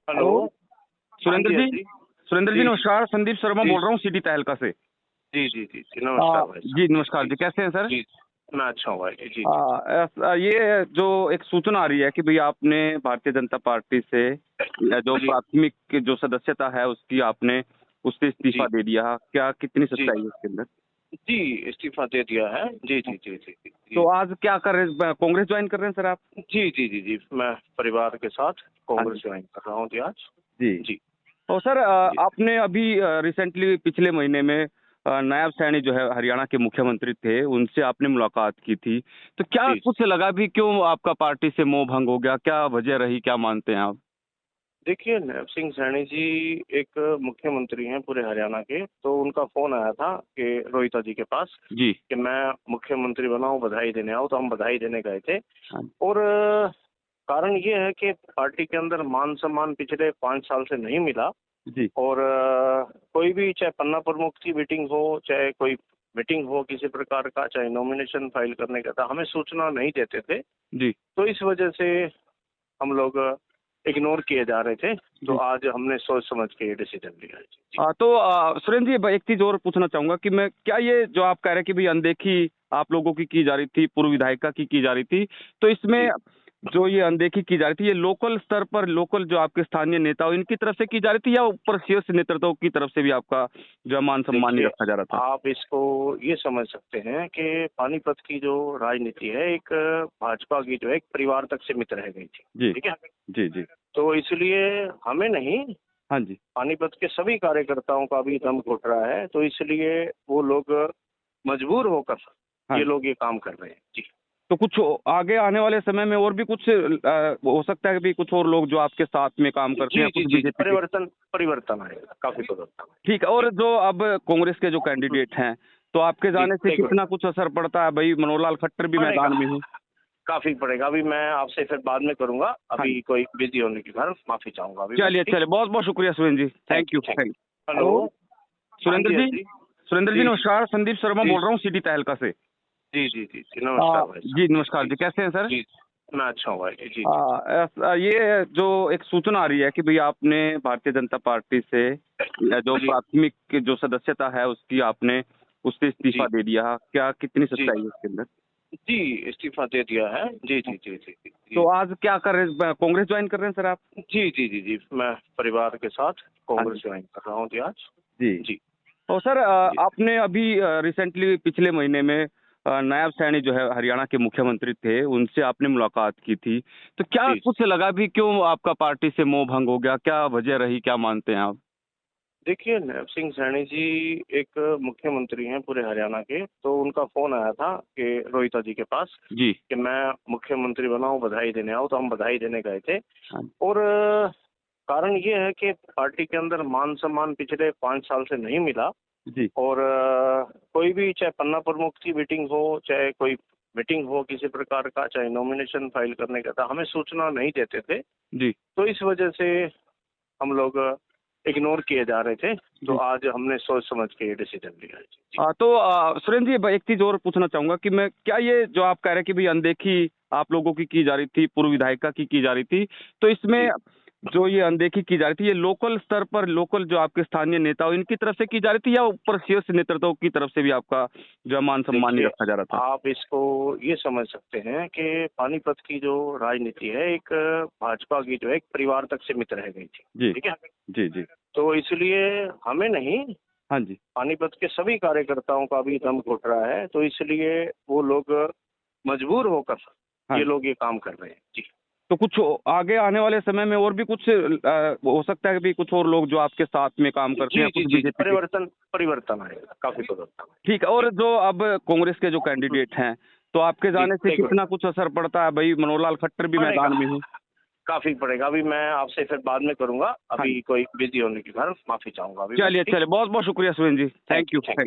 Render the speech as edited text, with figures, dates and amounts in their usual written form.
Hello. Hello. हाँ सुरेंद्र जी, हाँ जी। जी। सुरेंद्र जी जी, जी। नमस्कार, संदीप शर्मा जी, बोल रहा हूँ सिटी तहलका से। जी, जी, जी, जी, नमस्कार भाई साहब। जी जी, नमस्कार जी, जी, कैसे हैं सर? जी, मैं अच्छा हूँ भाई। जी, जी, जी। ये जो एक सूचना आ रही है कि भई आपने भारतीय जनता पार्टी से जो जी, प्राथमिक जो सदस्यता है उसकी आपने उससे इस्तीफा जी, दे दिया। क्या कितनी जी, सच्चाई है इसके अंदर? जी, इस्तीफ़ा दे दिया है। जी, हाँ। जी, जी, जी, जी, तो जी। आज क्या कर रहे हैं? कांग्रेस ज्वाइन कर रहे हैं सर आप? जी, जी, जी, जी, मैं परिवार के साथ हाँ कांग्रेस जी। ज्वाइन कर रहा हूँ जी आज। जी। जी, तो सर जी, आपने अभी रिसेंटली पिछले महीने में नायब सैनी जो है हरियाणा के मुख्यमंत्री थे, उनसे आपने मुलाकात की थी। तो क्या जी। कुछ लगा भी क्यों आपका पार्टी से मोह भंग हो गया? क्या वजह रही? क्या मानते हैं आप? देखिए, नैब सिंह सैनी जी एक मुख्यमंत्री हैं पूरे हरियाणा के, तो उनका फ़ोन आया था कि रोहिता जी के पास जी। कि मैं मुख्यमंत्री बना हूँ, बधाई देने आओ, तो हम बधाई देने गए थे। हाँ, और कारण ये है कि पार्टी के अंदर मान-सम्मान पिछले 5 साल से नहीं मिला। जी, और कोई भी चाहे पन्ना प्रमुख की मीटिंग हो, चाहे कोई मीटिंग हो किसी प्रकार का, चाहे नॉमिनेशन फाइल करने का था, हमें सूचना नहीं देते थे। जी, तो इस वजह से हम लोग इग्नोर किए जा रहे थे। तो जी। आज हमने सोच समझ के ये डिसीजन लिया है। जी, तो सुरेंद्र जी एक चीज़ और पूछना चाहूँगा कि मैं क्या ये जो आप कह रहे हैं कि भई अनदेखी आप लोगों की जा रही थी, पूर्व विधायिका की जा रही थी, तो इसमें जी, जो ये अनदेखी की जा रही थी, ये लोकल स्तर पर लोकल जो आपके स्थानीय नेता हो, इनकी तरफ से की जा रही थी या ऊपर शीर्ष नेतृत्व की तरफ से भी आपका जो है मान-सम्मान नहीं देखिए, रखा जा रहा था? आप इसको ये समझ सकते हैं कि पानीपत की जो राजनीति है, एक भाजपा की जो है एक परिवार तक सीमित रह गई थी। जी। ठीक है? जी, जी। तो इसलिए हमें नहीं, हाँ जी। पानीपत के सभी कार्यकर्ताओं का भी दम घुट रहा है, तो इसलिए वो लोग मजबूर होकर हाँ ये जी। लोग ये काम कर रहे हैं। जी, तो कुछ आगे आने वाले समय में और भी कुछ हो सकता है कि कुछ और लोग जो आपके साथ में काम करते हैं जी, या जी, कुछ जी, बीजेपी के परिवर्तन परिवर्तन आएगा, काफ़ी परिवर्तन आएगा। ठीक है जी। और जो अब कांग्रेस के जो कैंडिडेट हैं, तो आपके जी, जाने से एक मिनट, कितना कुछ असर पड़ता है? भई मनोहर लाल खट्टर भी पड़ेगा, मैदान में हैं। काफ़ी पड़ेगा। अभी मैं आपसे फिर बाद में करूँगा, हाँ जी। अभी कोई बिज़ी होने के कारण माफ़ी चाहूँगा अभी मैं। चलिए, ठीक? चलिए बहुत-बहुत शुक्रिया Surendra ji. Thank thank you, you, thank thank you. Hello. Hello. हाँ सुरेंद्र जी, हाँ जी। जी। सुरेंद्र जी जी, जी, नमस्कार, संदीप शर्मा जी, बोल रहा हूँ सिटी तहलका से। जी, जी, जी, जी, नमस्कार भाई जी साहब। जी, नमस्कार जी, जी, कैसे हैं सर? जी, मैं अच्छा हूँ भाई। जी, जी, जी। ये जो एक सूचना आ रही है कि भई आपने भारतीय जनता पार्टी से जो जी, प्राथमिक जो सदस्यता है उसकी आपने उससे इस्तीफा जी, दे दिया। क्या कितनी जी, सच्चाई है इसके अंदर? जी, इस्तीफ़ा दे दिया है। जी, हाँ। जी, जी, जी, जी, तो जी। आज क्या कर रहे हैं? कांग्रेस ज्वाइन कर रहे हैं सर आप? जी, जी, जी, जी, मैं परिवार के साथ हाँ कांग्रेस जी। ज्वाइन कर रहा हूँ जी आज। जी। जी, तो सर जी, आपने अभी रिसेंटली पिछले महीने में नायब सैनी जो है हरियाणा के मुख्यमंत्री थे, उनसे आपने मुलाकात की थी। तो क्या जी। कुछ लगा भी क्यों आपका पार्टी से मोह भंग हो गया? क्या वजह रही? क्या मानते हैं आप? देखिए, नैब सिंह सैनी जी एक मुख्यमंत्री हैं पूरे हरियाणा के, तो उनका फ़ोन आया था कि रोहिता जी के पास जी। कि मैं मुख्यमंत्री बना हूँ, बधाई देने आओ, तो हम बधाई देने गए थे। हाँ, और कारण ये है कि पार्टी के अंदर मान-सम्मान पिछले 5 साल से नहीं मिला। जी, और कोई भी चाहे पन्ना प्रमुख की मीटिंग हो, चाहे कोई मीटिंग हो किसी प्रकार का, चाहे नॉमिनेशन फाइल करने का था, हमें सूचना नहीं देते थे। जी, तो इस वजह से हम लोग इग्नोर किए जा रहे थे। तो जी। आज हमने सोच समझ के ये डिसीजन लिया है। जी, तो सुरेंद्र जी एक चीज़ और पूछना चाहूँगा कि मैं क्या ये जो आप कह रहे हैं कि भई अनदेखी आप लोगों की जा रही थी, पूर्व विधायिका की जा रही थी, तो इसमें जी, जो ये अनदेखी की जा रही थी, ये लोकल स्तर पर लोकल जो आपके स्थानीय नेता हो, इनकी तरफ से की जा रही थी या ऊपर शीर्ष नेतृत्व की तरफ से भी आपका जो है मान-सम्मान नहीं देखिए, रखा जा रहा था? आप इसको ये समझ सकते हैं कि पानीपत की जो राजनीति है, एक भाजपा की जो है एक परिवार तक सीमित रह गई थी। जी। ठीक है? जी, जी। तो इसलिए हमें नहीं, हाँ जी। पानीपत के सभी कार्यकर्ताओं का भी दम घुट रहा है, तो इसलिए वो लोग मजबूर होकर हाँ ये जी। लोग ये काम कर रहे हैं। जी, तो कुछ आगे आने वाले समय में और भी कुछ हो सकता है कि कुछ और लोग जो आपके साथ में काम करते हैं जी, या जी, कुछ जी, बीजेपी के परिवर्तन आएगा, काफ़ी परिवर्तन आएगा। ठीक है जी, और जो अब कांग्रेस के जो कैंडिडेट हैं, तो आपके जी, जाने से एक मिनट, कितना कुछ असर पड़ता है? भई मनोहर लाल खट्टर भी पड़ेगा, मैदान में हैं। काफ़ी पड़ेगा। अभी मैं आपसे फिर बाद में करूँगा, हाँ जी। अभी कोई बिज़ी होने के कारण माफ़ी चाहूँगा अभी मैं। चलिए, ठीक? चलिए बहुत-बहुत शुक्रिया Surendra ji. Thank thank you, you, thank thank you.